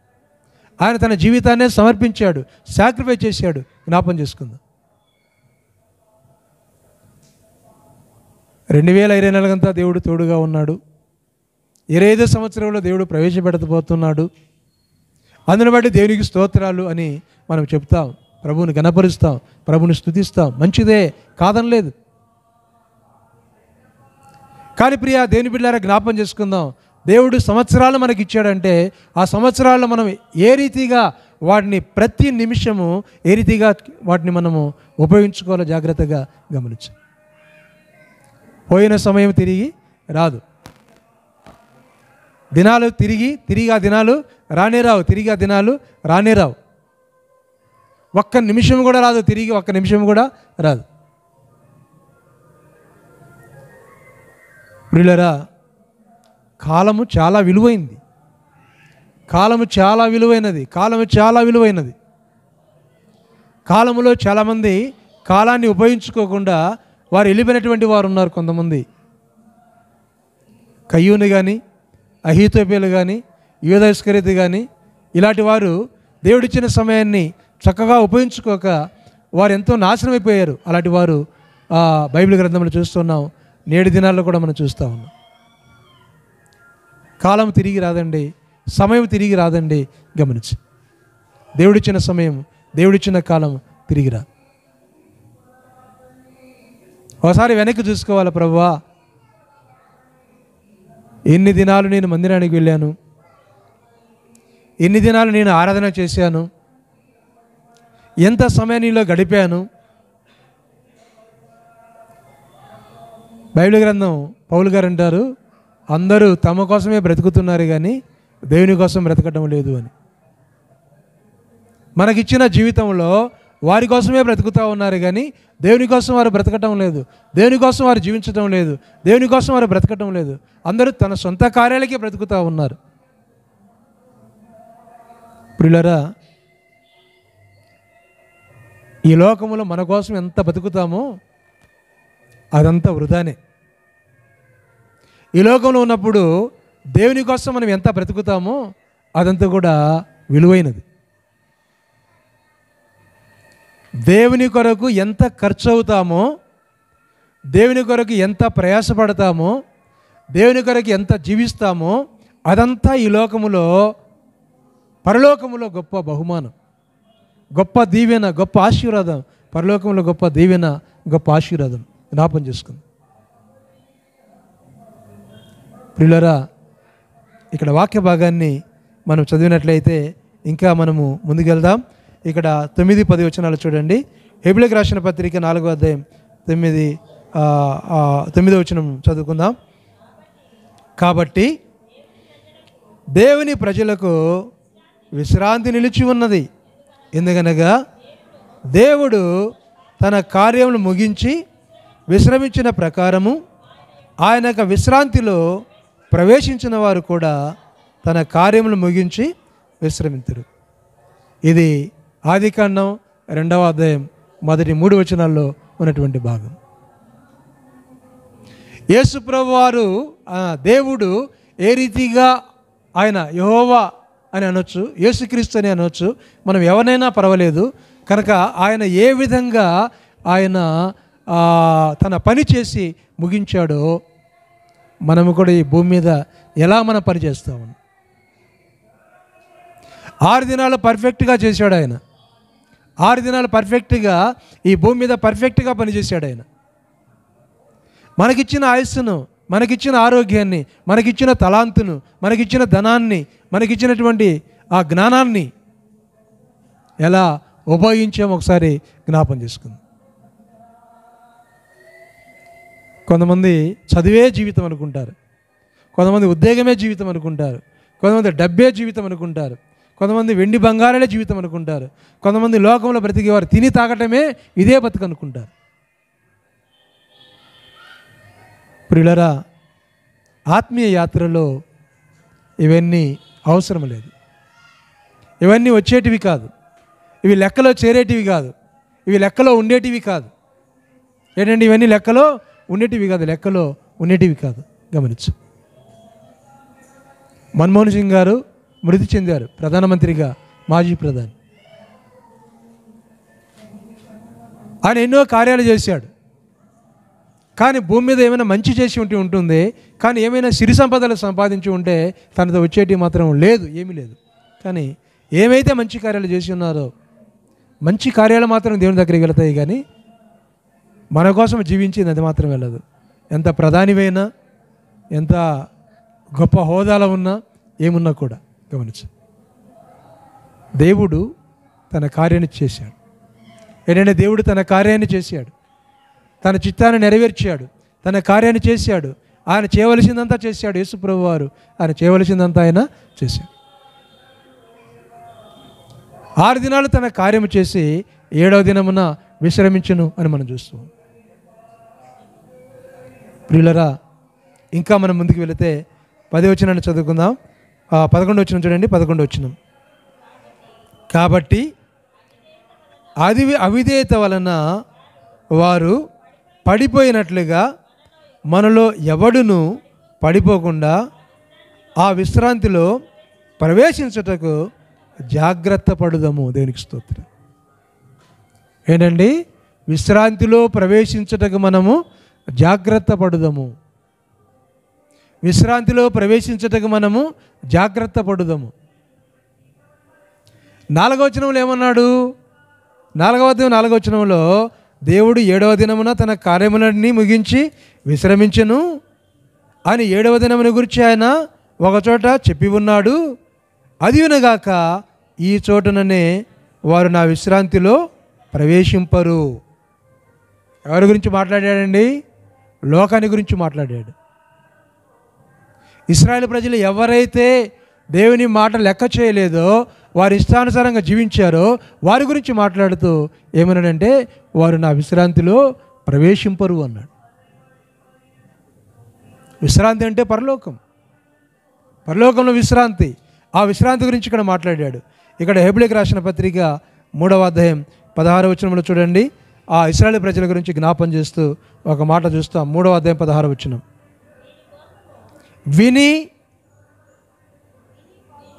ఆయన తన జీవితాన్నే సమర్పించాడు, సాక్రిఫైస్ చేశాడు. జ్ఞాపం చేసుకుందాం. 2024 అంతా దేవుడు తోడుగా ఉన్నాడు. 25 సంవత్సరంలో దేవుడు ప్రవేశపెడతబోతున్నాడు. అందుని బట్టి దేవునికి స్తోత్రాలు అని మనం చెప్తాం, ప్రభువుని గణపరుస్తాం, ప్రభువుని స్తుతిస్తాం. మంచిదే, కాదనలేదు. కానీ ప్రియా దేవుని బిడ్డలారా, జ్ఞాపం చేసుకుందాం, దేవుడు సంవత్సరాలు మనకి ఇచ్చాడంటే ఆ సంవత్సరాల్లో మనం ఏ రీతిగా వాటిని, ప్రతి నిమిషము ఏ రీతిగా వాటిని మనము ఉపయోగించుకోవాలో జాగ్రత్తగా గమనించాలి. పోయిన సమయం తిరిగి రాదు, దినాలు తిరిగి ఆ దినాలు రానే రావు, తిరిగి ఆ దినాలు రానే రావు. ఒక్క నిమిషం కూడా రాదు, తిరిగి ఒక్క నిమిషం కూడా రాదు. ప్రియులారా, కాలము చాలా విలువైంది, కాలము చాలా విలువైనది, కాలము చాలా విలువైనది. కాలములో చాలామంది కాలాన్ని ఉపయోగించుకోకుండా వారు వెళ్ళిపోయినటువంటి వారు ఉన్నారు. కొంతమంది కయ్యూని కానీ, అహీతోపేలు కానీ, యూదా ఇస్కరియోతు కానీ, ఇలాంటి వారు దేవుడిచ్చిన సమయాన్ని చక్కగా ఉపయోగించుకోక వారు ఎంతో నాశనం అయిపోయారు. అలాంటి వారు బైబిల్ గ్రంథంలో చూస్తున్నాం, నేటి దినాల్లో కూడా మనం చూస్తూ ఉన్నాం. కాలం తిరిగి రాదండి, సమయం తిరిగి రాదండి. గమనించి దేవుడిచ్చిన సమయం, దేవుడిచ్చిన కాలం తిరిగిరా. ఒకసారి వెనక్కి చూసుకోవాలి. ప్రభువా, ఎన్ని దినాలు నేను మందిరానికి వెళ్ళాను, ఎన్ని దినాలు నేను ఆరాధన చేశాను, ఎంత సమయం నీలో గడిపాను. బైబిల్ గ్రంథం పౌలు గారు అంటారు, అందరూ తమ కోసమే బ్రతుకుతున్నారు కానీ దేవుని కోసం బ్రతకటం లేదు అని. మనకిచ్చిన జీవితంలో వారి కోసమే బ్రతుకుతూ ఉన్నారు కానీ దేవుని కోసం వారు బ్రతకటం లేదు, దేవుని కోసం వారు జీవించటం లేదు, దేవుని కోసం వారు బ్రతకటం లేదు. అందరూ తన సొంత కార్యాలకే బ్రతుకుతూ ఉన్నారు. ప్రియులారా, ఈ లోకంలో మన కోసం ఎంత బతుకుతామో అదంతా వృధానే. ఈ లోకంలో ఉన్నప్పుడు దేవుని కోసం మనం ఎంత బ్రతుకుతామో అదంతా కూడా విలువైనది. దేవుని కొరకు ఎంత ఖర్చు అవుతామో, దేవుని కొరకు ఎంత ప్రయాసపడతామో, దేవుని కొరకు ఎంత జీవిస్తామో అదంతా ఈ లోకములో, పరలోకములో గొప్ప బహుమానం, గొప్ప దీవెన, గొప్ప ఆశీర్వాదం. పరలోకంలో గొప్ప దీవెన, గొప్ప ఆశీర్వాదం జ్ఞాపకం చేసుకుంది. ప్రియులారా, ఇక్కడ వాక్య భాగాన్ని మనం చదివినట్లయితే ఇంకా మనము ముందుకెళ్దాం. ఇక్కడ 9-10 వచనాలు చూడండి. హెబ్రీయులకు రాసిన పత్రిక 4వ అధ్యాయం 9వ వచనం చదువుకుందాం. కాబట్టి దేవుని ప్రజలకు విశ్రాంతి నిలిచి ఉన్నది, ఎందుకనగా దేవుడు తన కార్యములు ముగించి విశ్రమించిన ప్రకారము ఆయన యొక్క విశ్రాంతిలో ప్రవేశించిన వారు కూడా తన కార్యములు ముగించి విశ్రమింతురు. ఇది ఆదికాండం 2వ అధ్యాయం మొదటి 3 వచనాల్లో ఉన్నటువంటి భాగం. యేసు ప్రభువారు, దేవుడు ఏ రీతిగా, ఆయన యెహోవా అని అనొచ్చు, యేసుక్రీస్తు అని అనొచ్చు, మనం ఎవరినైనా పర్వాలేదు. కనుక ఆయన ఏ విధంగా ఆయన తన పని చేసి ముగించాడో మనము కూడా ఈ భూమి మీద ఎలా మనం పని చేస్తాము. 6 దినాలు పర్ఫెక్ట్గా చేశాడు ఆయన. 6 దినాలు పర్ఫెక్ట్గా ఈ భూమి మీద పర్ఫెక్ట్గా పనిచేశాడు ఆయన. మనకిచ్చిన ఆయుస్సును, మనకిచ్చిన ఆరోగ్యాన్ని, మనకిచ్చిన తలాంతును, మనకిచ్చిన ధనాన్ని, మనకిచ్చినటువంటి ఆ జ్ఞానాన్ని ఎలా ఉపయోగించామో ఒకసారి జ్ఞాపం చేసుకుందాం. కొంతమంది చదివే జీవితం అనుకుంటారు, కొంతమంది ఉద్యోగమే జీవితం అనుకుంటారు, కొంతమంది డబ్బే జీవితం అనుకుంటారు, కొంతమంది వెండి బంగారాలే జీవితం అనుకుంటారు, కొంతమంది లోకంలో బ్రతికేవారు తిని తాగటమే ఇదే బతుకు అనుకుంటారు. ప్రియులారా, ఆత్మీయ యాత్రలో ఇవన్నీ అవసరం లేదు. ఇవన్నీ వచ్చేటివి కాదు, ఇవి లెక్కలో చేరేటివి కాదు, ఇవి లెక్కలో ఉండేటివి కాదు. ఏంటంటే ఇవన్నీ లెక్కలో ఉండేటివి కాదు, లెక్కలో ఉండేటివి కాదు. గమనించు, మన్మోహన్ సింగ్ గారు మృతి చెందారు, ప్రధానమంత్రిగా, మాజీ ప్రధాని. ఆయన ఎన్నో కార్యాలు చేశాడు. కానీ భూమి మీద ఏమైనా మంచి చేసి ఉంటుంది, కానీ ఏమైనా సిరి సంపదలు సంపాదించి ఉంటే తనతో వచ్చేటి మాత్రం లేదు, ఏమీ లేదు. కానీ ఏమైతే మంచి కార్యాలు చేసి ఉన్నారో, మంచి కార్యాలు మాత్రం దేవుని దగ్గరికి వెళతాయి, కానీ మన కోసం జీవించింది అది మాత్రం వెళ్ళదు. ఎంత ప్రధానివైనా, ఎంత గొప్ప హోదాలో ఉన్నా, ఏమున్నా కూడా. గమనించు, దేవుడు తన కార్యాన్ని చేశాడు. ఏంటంటే దేవుడు తన కార్యాన్ని చేశాడు, తన చిత్తాన్ని నెరవేర్చాడు, తన కార్యాన్ని చేశాడు. ఆయన చేయవలసిందంతా చేశాడు. యేసు ప్రభువు వారు ఆయన చేయవలసిందంతా ఆయన చేశాడు. 6 దినాలు తన కార్యము చేసి 7వ దినమున విశ్రమించును అని మనం చూస్తాం. ప్రియులరా, ఇంకా మనం ముందుకు వెళితే 10వ వచనాన్ని చదువుకుందాం. 11వ వచనం చూడండి. 11వ వచనం, కాబట్టి అవిధేయత వలన వారు పడిపోయినట్లుగా మనలో ఎవడును పడిపోకుండా ఆ విశ్రాంతిలో ప్రవేశించుటకు జాగ్రత్త పడుదాము. దేవునికి స్తోత్రం. ఏంటండి, విశ్రాంతిలో ప్రవేశించుటకు మనము జాగ్రత్త పడుదాము. విశ్రాంతిలో ప్రవేశించుటకు మనము జాగ్రత్త పడుదాము. 4వ వచనంలో ఏమన్నాడు? 4వ వచనంలో దేవుడు 7వ దినమున తన కార్యములన్నీ ముగించి విశ్రమించెను అని 7వ దినమును గురించి ఆయన ఒకచోట చెప్పి ఉన్నాడు. అది వినగాక ఈ చోటుననే వారు నా విశ్రాంతిలో ప్రవేశింపరు. ఎవరి గురించి మాట్లాడాడండి? లోకాన్ని గురించి మాట్లాడాడు. ఇశ్రాయేలు ప్రజలు ఎవరైతే దేవుని మాట లెక్క చేయలేదో, వారి ఇష్టానుసారంగా జీవించారో వారి గురించి మాట్లాడుతూ ఏమన్నాడంటే, వారు నా విశ్రాంతిలో ప్రవేశింపరు అన్నాడు. విశ్రాంతి అంటే పరలోకం, పరలోకంలో విశ్రాంతి. ఆ విశ్రాంతి గురించి ఇక్కడ మాట్లాడాడు. ఇక్కడ హెబ్రీయులకు రాసిన పత్రిక 3వ అధ్యాయం 16వ వచనంలో చూడండి, ఆ ఇశ్రాయేలు ప్రజల గురించి జ్ఞాపం చేస్తూ ఒక మాట చూస్తాం. 3వ అధ్యాయం 16వ వచనం. విని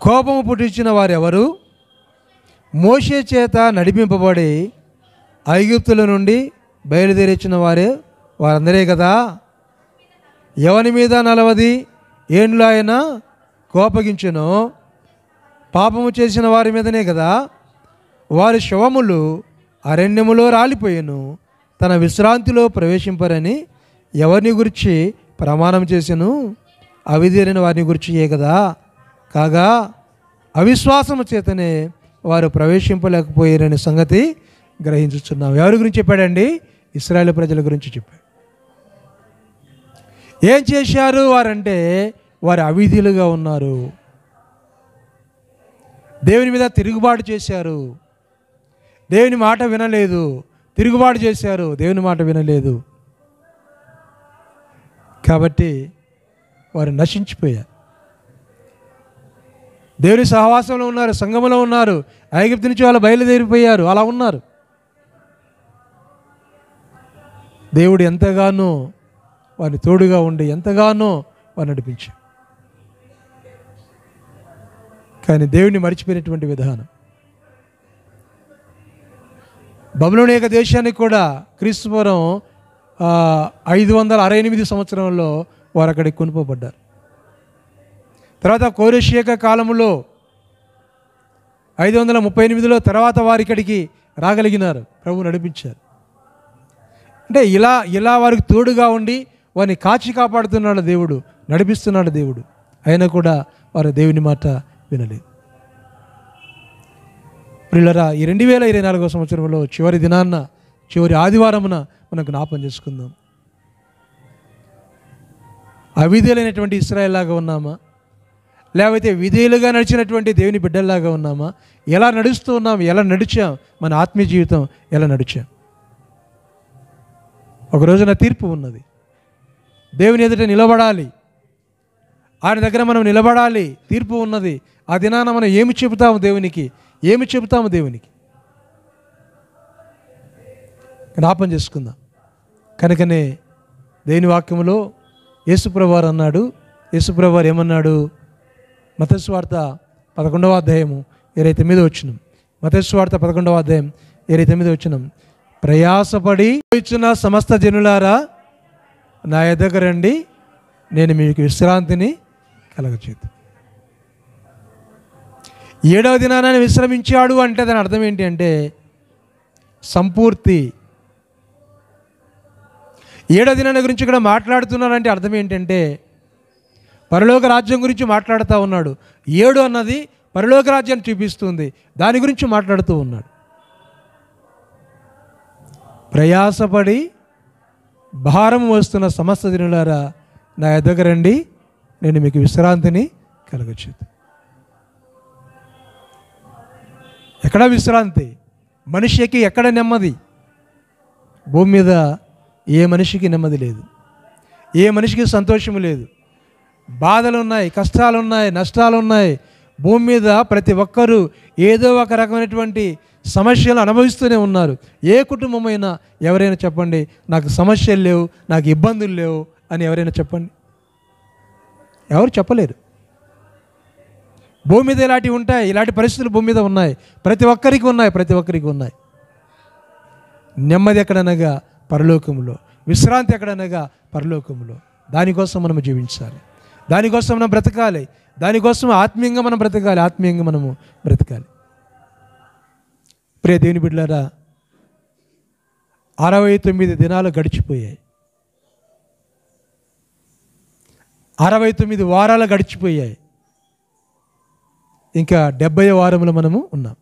కోపము పుట్టించిన వారెవరు? మోషే చేత నడిపింపబడి ఐగుప్తుల నుండి బయలుదేరిచిన వారందరే కదా. ఎవని మీద 40 ఏండ్లు ఆయన కోపగించెనో పాపము చేసిన వారి మీదనే కదా. వారి శవములు అరణ్యములో రాలిపోయాను, తన విశ్రాంతిలో ప్రవేశింపరని ఎవరిని గురించి ప్రమాణం చేసెను? అవిధేరైన వారిని గురించియే కదా. కాగా అవిశ్వాసము చేతనే వారు ప్రవేశింపలేకపోయారనే సంగతి గ్రహించుచున్నాం. ఎవరి గురించి చెప్పాడండి? ఇశ్రాయేలు ప్రజల గురించి చెప్పాడు. ఏం చేశారు వారంటే, వారు అవిధీలుగా ఉన్నారు, దేవుని మీద తిరుగుబాటు చేశారు, దేవుని మాట వినలేదు, తిరుగుబాటు చేశారు, దేవుని మాట వినలేదు. కాబట్టి వారు నశించిపోయారు. దేవుని సహవాసంలో ఉన్నారు, సంఘములో ఉన్నారు, ఐగుప్తు నుంచి వాళ్ళు బయలుదేరిపోయారు, అలా ఉన్నారు. దేవుడు ఎంతగానో వారిని తోడుగా ఉండి ఎంతగానో వారు నడిపించారు. కానీ దేవుడిని మర్చిపోయినటువంటి విధానం. బబులోను యొక్క దేశానికి కూడా క్రీస్తుపూర్వం 568 సంవత్సరంలో వారు అక్కడికి కొనుపోబడ్డారు. తర్వాత కోరెషియా కాలంలో 538లో తర్వాత వారు ఇక్కడికి రాగలిగినారు, ప్రభు నడిపించారు. అంటే ఇలా వారికి తోడుగా ఉండి వారిని కాచి కాపాడుతున్నాడు దేవుడు, నడిపిస్తున్నాడు దేవుడు. అయినా కూడా వారు దేవుని మాట వినలేదు. ప్రియులారా, ఈ 2024వ సంవత్సరంలో చివరి దినాన్న, చివరి ఆదివారమున మనం జ్ఞాపం చేసుకుందాం. అవిధేయులైనటువంటి ఇశ్రాయేల్ లాగా ఉన్నామా, లేకపోతే విధేయులుగా నడిచినటువంటి దేవుని బిడ్డల్లాగా ఉన్నామా? ఎలా నడుస్తూ ఉన్నాం, ఎలా నడిచాం, మన ఆత్మీయ జీవితం ఎలా నడిచాం? ఒక రోజున తీర్పు ఉన్నది. దేవుని ఎదుట నిలబడాలి, ఆయన దగ్గర మనం నిలబడాలి. తీర్పు ఉన్నది. ఆ దినాన మనం ఏమి చెబుతాము దేవునికి, ఏమి చెబుతాము దేవునికి? జ్ఞాపం చేసుకుందాం. కనుకనే దేవుని వాక్యములో యేసుప్రభువు వారు అన్నాడు, యేసుప్రభువు వారు ఏమన్నాడు? మత్తయి సువార్త 11వ అధ్యాయము 29వ వచనం. మత్తయి సువార్త 11వ అధ్యాయం 29వ వచనం. ప్రయాసపడి ఇచ్చిన సమస్త జనులారా నా ఎద్దకు రండి, నేను మీకు విశ్రాంతిని కలగచేద్దు. 7వ దినాన విశ్రమించాడు అంటే దాని అర్థం ఏంటి అంటే సంపూర్తి. 7వ దినాన్ని గురించి ఇక్కడ మాట్లాడుతున్నానంటే అర్థం ఏంటంటే పరలోక రాజ్యం గురించి మాట్లాడుతూ ఉన్నాడు. 7 అన్నది పరలోక రాజ్యాన్ని చూపిస్తుంది, దాని గురించి మాట్లాడుతూ ఉన్నాడు. ప్రయాసపడి భారం వస్తున్న సమస్త జనులారా నా ఎద్దకు రండి, నేను మీకు విశ్రాంతిని కలగచేద్దు. ఎక్కడ విశ్రాంతి? మనిషికి ఎక్కడ నెమ్మది? భూమి మీద ఏ మనిషికి నెమ్మది లేదు, ఏ మనిషికి సంతోషము లేదు. బాధలు ఉన్నాయి, కష్టాలు ఉన్నాయి, నష్టాలు ఉన్నాయి. భూమి మీద ప్రతి ఒక్కరూ ఏదో ఒక రకమైనటువంటి సమస్యలు అనుభవిస్తూనే ఉన్నారు. ఏ కుటుంబమైనా ఎవరైనా చెప్పండి, నాకు సమస్యలు లేవు, నాకు ఇబ్బందులు లేవు అని ఎవరైనా చెప్పండి? ఎవరు చెప్పలేరు. భూమి మీద ఇలాంటివి ఉంటాయి, ఇలాంటి పరిస్థితులు భూమి మీద ఉన్నాయి, ప్రతి ఒక్కరికి ఉన్నాయి, ప్రతి ఒక్కరికి ఉన్నాయి. నెమ్మది ఎక్కడనగా పరలోకములో, విశ్రాంతి ఎక్కడనగా పరలోకములో. దానికోసం మనం జీవించాలి, దానికోసం మనం బ్రతకాలి, దానికోసం ఆత్మీయంగా మనం బ్రతకాలి, ఆత్మీయంగా మనము బ్రతకాలి. ప్రియ దేవుని బిడ్డలారా, 69 దినాలు గడిచిపోయాయి. 69 వారాలు గడిచిపోయాయి. ఇంకా 70వ వారంలో మనము ఉన్నాం.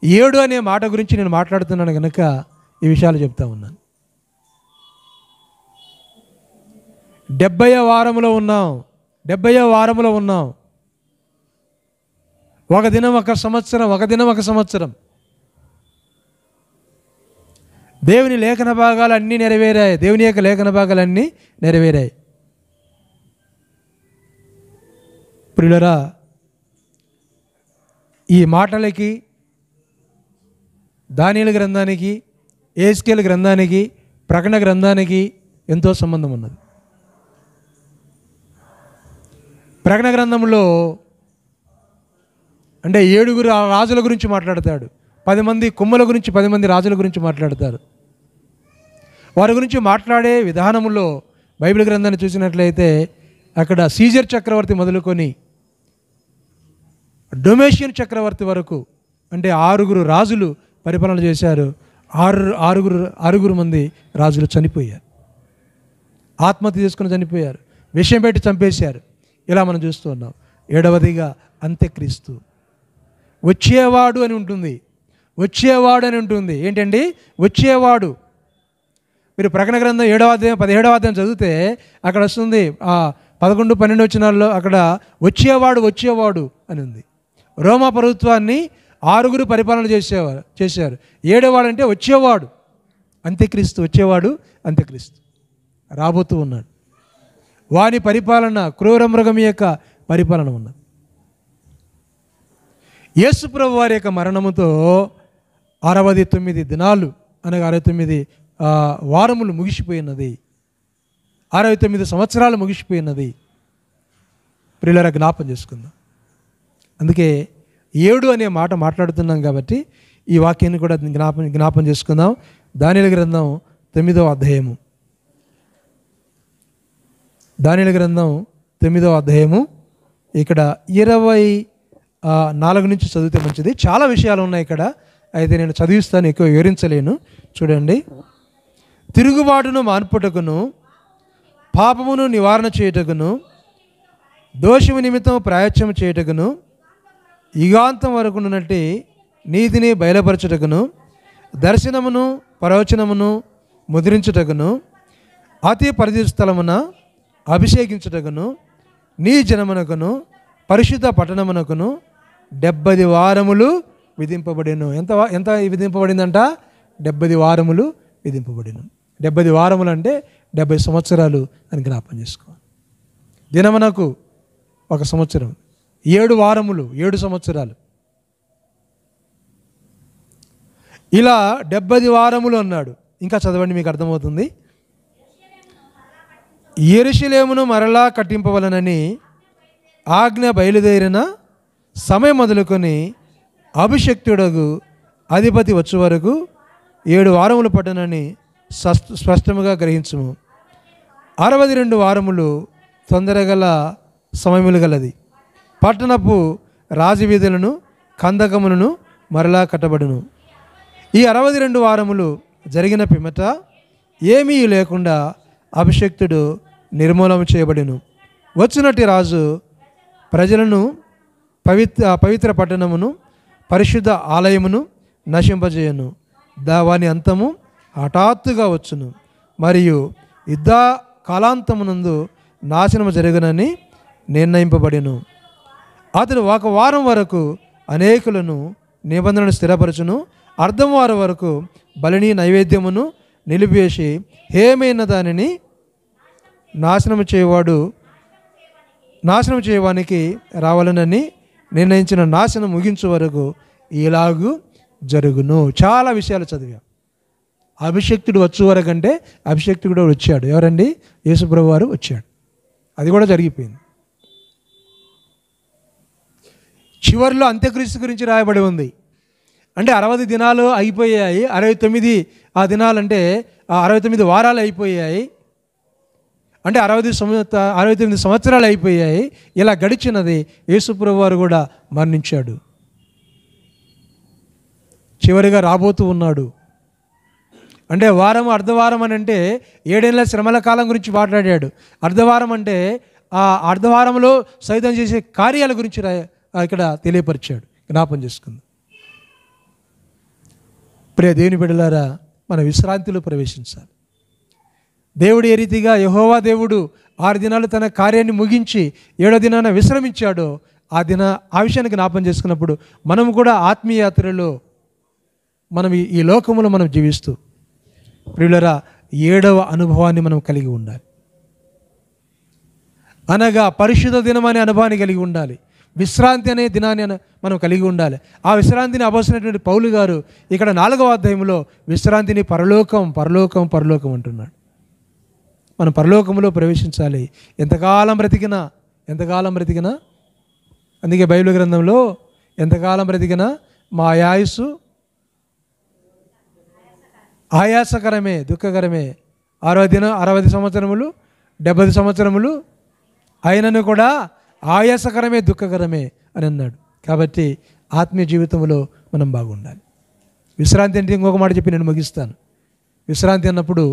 7 అనే మాట గురించి నేను మాట్లాడుతున్నాను కనుక ఈ విషయాలు చెప్తా ఉన్నాను. 70వ వారంలో ఉన్నాం. 70వ వారంలో ఉన్నాం. ఒక దినం ఒక సంవత్సరం, ఒక దినం ఒక సంవత్సరం. దేవుని లేఖన భాగాలు అన్నీ నెరవేరాయి. దేవుని యొక్క లేఖన భాగాలన్నీ నెరవేరాయి. ప్రియులరా, ఈ మాటలకి, దానియేలు గ్రంథానికి, యెహెజ్కేలు గ్రంథానికి, ప్రకటన గ్రంథానికి ఎంతో సంబంధం ఉన్నది. ప్రకటన గ్రంథంలో అంటే 7 రాజుల గురించి మాట్లాడతాడు. 10 మంది కొమ్ముల గురించి, 10 మంది రాజుల గురించి మాట్లాడతారు. వారి గురించి మాట్లాడే విధానంలో బైబిల్ గ్రంథాన్ని చూసినట్లయితే అక్కడ సీజర్ చక్రవర్తి మొదలుకొని డొమేషియన్ చక్రవర్తి వరకు అంటే 6 రాజులు పరిపాలన చేశారు. ఆరుగురు మంది రాజులు చనిపోయారు. ఆత్మహత్య చేసుకుని చనిపోయారు. విషయం పెట్టి చంపేశారు. ఇలా మనం చూస్తూ ఉన్నాం. 7వదిగా అంత్యక్రీస్తు. వచ్చేవాడు అని ఉంటుంది. వచ్చేవాడు అని ఉంటుంది. ఏంటండి? వచ్చేవాడు. మీరు ప్రకటన గ్రంథం 7వ అధ్యాయం 17వ అధ్యాయం చదివితే అక్కడ వస్తుంది 11, 12 వచనాల్లో అక్కడ వచ్చేవాడు అని ఉంది. రోమా ప్రభుత్వాన్ని 6 పరిపాలన చేశారు. 7వాడు అంటే వచ్చేవాడు, అంత్యక్రీస్తు. వచ్చేవాడు అంత్యక్రీస్తు రాబోతూ ఉన్నాడు. వాని పరిపాలన క్రూర మృగం యొక్క పరిపాలన ఉన్నది. యేసు ప్రభు వారి యొక్క మరణముతో 69 దినాలు అనగా 69 వారములు ముగిసిపోయినది. 69 సంవత్సరాలు ముగిసిపోయినది. ప్రియులారా, జ్ఞాపం చేసుకుందాం. అందుకే 7 అనే మాట మాట్లాడుతున్నాం కాబట్టి ఈ వాక్యాన్ని కూడా జ్ఞాపం చేసుకుందాం. దానియేలు గ్రంథం 9వ అధ్యాయము. దానియేలు గ్రంథం 9వ అధ్యాయము ఇక్కడ 24 నుంచి చదివితే మంచిది. చాలా విషయాలు ఉన్నాయి ఇక్కడ, అయితే నేను చదివిస్తాను, ఎక్కువ వివరించలేను. చూడండి. తిరుగుబాటును మాన్పుటకును, పాపమును నివారణ చేయుటకును, దోషము నిమిత్తం ప్రాయశ్చిత్తము చేయుటకును, యుగాంతం వరకు ఉన్నట్టు నీతిని బయలుపరచుటకును, దర్శనమును ప్రవచనమును ముద్రించుటకును, అతి పరిశుద్ధ స్థలమున అభిషేకించుటకును, నీ జనమునకును పరిశుద్ధ పట్టణమునకును 70 వారములు విధింపబడిను. ఎంత విధింపబడిందంట? 70 వారములు విధింపబడిను. 70 వారములు అంటే 70 సంవత్సరాలు అని జ్ఞాపం చేసుకోవాలి. దినమునకు 1 సంవత్సరం, 7 వారములు 7 సంవత్సరాలు. ఇలా 70 వారములు అన్నాడు. ఇంకా చదవండి, మీకు అర్థమవుతుంది. యెరూషలేమును మరలా కట్టింపవలనని ఆజ్ఞ బయలుదేరిన సమయం మొదలుకొని అభిషక్తుడగు అధిపతి వచ్చే వరకు 7 వారములు పట్టనని స్పష్టముగా గ్రహించుము. 62 వారములు తొందరగల సమయములు గలది. పట్టణపు రాజవీధులను కందకములను మరలా కట్టబడును. ఈ 62 వారములు జరిగిన పిమ్మట ఏమీ లేకుండా అభిషక్తుడు నిర్మూలన చేయబడిను. వచ్చినట్టి రాజు ప్రజలను పవిత్ర పట్టణమును పరిశుద్ధ ఆలయమును నశింపజేయను. వాని అంతము హఠాత్తుగా వచ్చును, మరియు యుద్ధ కాలాంతమునందు నాశనము జరుగునని నిర్ణయింపబడిను. అతడు 1 వారం వరకు అనేకులను నిబంధనను స్థిరపరచును. అర్ధం వారం వరకు బలిని నైవేద్యమును నిలిపివేసి హేమైన దానిని నాశనం చేయవానికి రావాలనని నిర్ణయించిన నాశనం ముగించే వరకు ఇలాగూ జరుగును. చాలా విషయాలు చదివాం. అభిషక్తుడు వచ్చే వరకు అంటే అభిషక్తుడు కూడా వచ్చాడు. ఎవరండి? యేసుప్రభు వారు వచ్చాడు. అది కూడా జరిగిపోయింది. చివరిలో అంత్యక్రీస్తు గురించి రాయబడి ఉంది. అంటే 60 దినాలు అయిపోయాయి. 69 దినాలంటే 69 వారాలు అయిపోయాయి. అంటే 69 సంవత్సరాలు అయిపోయాయి. ఇలా గడిచినది. యేసుప్రభు వారు కూడా మరణించాడు. చివరిగా రాబోతూ ఉన్నాడు. అంటే వారం అర్ధవారం అని అంటే 7 ఏళ్ల శ్రమల కాలం గురించి మాట్లాడాడు. అర్ధవారం అంటే ఆ అర్ధవారంలో సైతం చేసే కార్యాల గురించి ఇక్కడ తెలియపరిచాడు. జ్ఞాపం చేసుకుందాం. ప్రియ దేవుని బిడ్డలారా, మన విశ్రాంతిలో ప్రవేశించాలి. దేవుడు ఏ రీతిగా యెహోవా దేవుడు 6 దినాలు తన కార్యాన్ని ముగించి 7వ దినాన విశ్రమించాడో ఆ విషయాన్ని జ్ఞాపం చేసుకున్నప్పుడు మనం కూడా ఆత్మీయ యాత్రలో మనం ఈ లోకములో మనం జీవిస్తూ ప్రియులరా 7వ అనుభవాన్ని మనం కలిగి ఉండాలి. అనగా పరిశుద్ధ దినం అనే అనుభవాన్ని కలిగి ఉండాలి. విశ్రాంతి అనే దినాన్ని మనం కలిగి ఉండాలి. ఆ విశ్రాంతిని అభ్యసించినటువంటి పౌలు గారు ఇక్కడ 4వ అధ్యాయంలో విశ్రాంతిని పరలోకం పరలోకం పరలోకం అంటున్నాడు. మనం పరలోకంలో ప్రవేశించాలి. ఎంతకాలం బ్రతికినా అందుకే బైబిల్ గ్రంథంలో ఎంతకాలం బ్రతికినా మా ఆయుస్సు ఆయాసకరమే, దుఃఖకరమే. 60 సంవత్సరములు 70 సంవత్సరములు అయినను కూడా ఆయాసకరమే, దుఃఖకరమే అని అన్నాడు. కాబట్టి ఆత్మీయ జీవితంలో మనం బాగుండాలి. విశ్రాంతి అంటే ఇంకొక మాట చెప్పి నేను ముగిస్తాను. విశ్రాంతి అన్నప్పుడు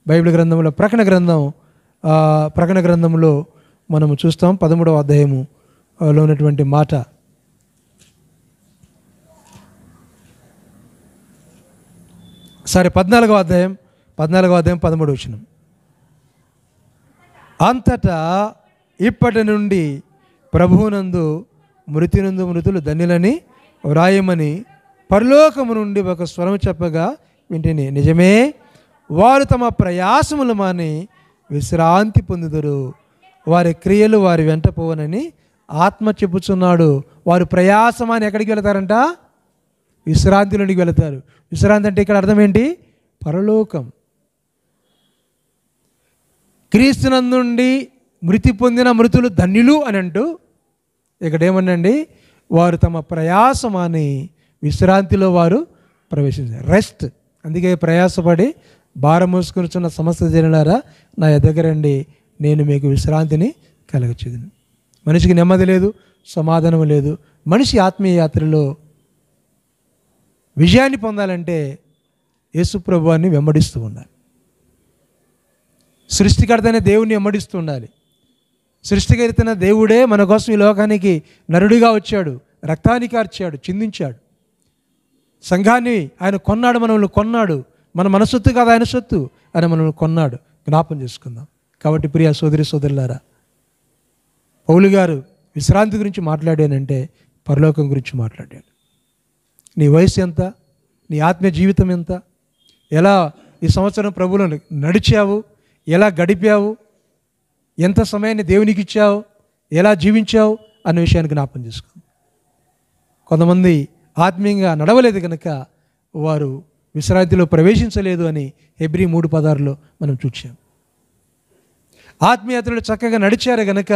బైబిల్ గ్రంథంలో ప్రకటన గ్రంథంలో మనము చూస్తాం. 13వ అధ్యాయములో ఉన్నటువంటి మాట. సరే 14వ అధ్యాయం 13వ వచనం. అంతటా ఇప్పటి నుండి ప్రభువునందు మృతులు ధన్యులని వ్రాయమని పరలోకము నుండి ఒక స్వరం చెప్పగా వింటిని. నిజమే, వారు తమ ప్రయాసములు మాని విశ్రాంతి పొందుదురు, వారి క్రియలు వారి వెంట పోవనని ఆత్మ చెప్పుచున్నాడు. వారు ప్రయాసమాని ఎక్కడికి వెళతారంట? విశ్రాంతిలోనికి వెళతారు. విశ్రాంతి అంటే ఇక్కడ అర్థం ఏంటి? పరలోకం. క్రీస్తునందుండి మృతి పొందిన మృతులు ధన్యులు అని అంటూ ఇక్కడ ఏమనండి, వారు తమ ప్రయాసమాని విశ్రాంతిలో వారు ప్రవేశించారు. రెస్ట్. అందుకే ప్రయాసపడి భారం మోసుకొనిచున్న సమస్త జనులారా నా ఎద్దకు రండి, నేను మీకు విశ్రాంతిని కలగచేదును. మనిషికి నెమ్మది లేదు, సమాధానం లేదు. మనిషి ఆత్మీయ యాత్రలో విజయాన్ని పొందాలంటే యేసు ప్రభువాన్ని వెంబడిస్తూ ఉండాలి. సృష్టికర్త అనే దేవుణ్ణి వెంబడిస్తూ ఉండాలి. సృష్టికర్తైన దేవుడే మన కోసం ఈ లోకానికి నరుడిగా వచ్చాడు, రక్తాన్ని కార్చాడు, చిందించాడు. సంఘాన్ని ఆయన కొన్నాడు, మనల్ని కొన్నాడు. మన మనసొత్తు కాదు, ఆయన సొత్తు, ఆయన మనల్ని కొన్నాడు. జ్ఞాపం చేసుకుందాం. కాబట్టి ప్రియ సోదరులారా, పౌలు గారు విశ్రాంతి గురించి మాట్లాడానంటే పరలోకం గురించి మాట్లాడాడు. నీ వయసు ఎంత? నీ ఆత్మీయ జీవితం ఎంత? ఎలా ఈ సంవత్సరం ప్రభువులో నడిచావు? ఎలా గడిపావు? ఎంత సమయాన్ని దేవునికి ఇచ్చావు? ఎలా జీవించావు అన్న విషయాన్ని జ్ఞాపం చేసుకుంది. కొంతమంది ఆత్మీయంగా నడవలేదు కనుక వారు విశ్రాంతిలో ప్రవేశించలేదు అని హెబ్రీ 3:16 మనం చూచాం. ఆత్మీయతలు చక్కగా నడిచారు గనక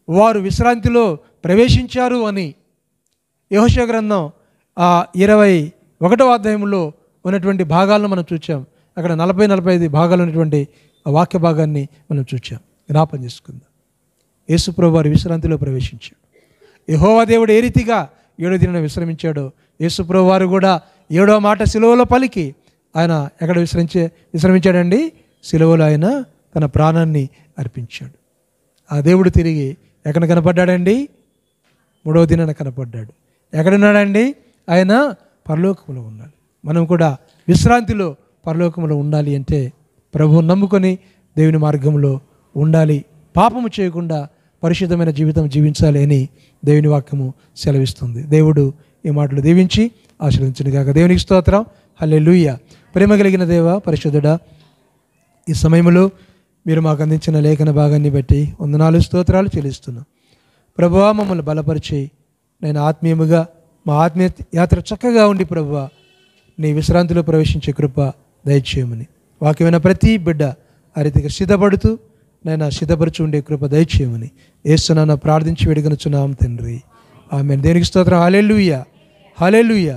వారు విశ్రాంతిలో ప్రవేశించారు అని యెహోషువ గ్రంథం 21వ అధ్యాయంలో ఉన్నటువంటి భాగాలను మనం చూచాం. అక్కడ 40-45 భాగాలు ఉన్నటువంటి వాక్య భాగాన్ని మనం చూచాం. జ్ఞాపం చేసుకుందాం. యేసు ప్రభువు వారి విశ్రాంతిలో ప్రవేశించాడు. యెహోవా దేవుడు ఏ రీతిగా 7వ దినాన విశ్రమించాడో యేసు ప్రభువు వారు కూడా 7వ మాట సిలువలో పలికి ఆయన ఎక్కడ విశ్రమించాడండి? సిలువలో ఆయన తన ప్రాణాన్ని అర్పించాడు. ఆ దేవుడు తిరిగి ఎక్కడ కనపడ్డాడండి? 3వ దినాన కనపడ్డాడు. ఎక్కడున్నాడండి? ఆయన పరలోకములో ఉన్నాడు. మనం కూడా విశ్రాంతిలో పరలోకములో ఉండాలి అంటే ప్రభువుని నమ్ముకొని దేవుని మార్గంలో ఉండాలి. పాపము చేయకుండా పరిశుద్ధమైన జీవితం జీవించాలి అని దేవుని వాక్యము సెలవిస్తుంది. దేవుడు ఈ మాటలు దీవించి ఆశీర్వదించును గాక. దేవునికి స్తోత్రం. హల్లెలూయా. ప్రేమ కలిగిన దేవ, పరిశుద్ధుడా, ఈ సమయంలో మీరు మాకు అందించిన లేఖన భాగాన్ని బట్టి వందనాలు, స్తోత్రాలు చెల్లిస్తున్నాం. ప్రభువా, మమ్మల్ని బలపరిచి నేను ఆత్మీయముగా మా ఆత్మీయ యాత్ర చక్కగా ఉండి ప్రభువా నీ విశ్రాంతిలో ప్రవేశించే కృప దయచేయమని, వాక్యమైన ప్రతి బిడ్డ ఆ రీతిగా సిద్ధపడుతూ నేను సిద్ధపరచు ఉండే కృప దయచేయమని యేసునామమున ప్రార్థించి వేడుకొనుచున్నాం తండ్రి. ఆమేన్. దేవునికి స్తోత్రం. హల్లెలూయా, హల్లెలూయా.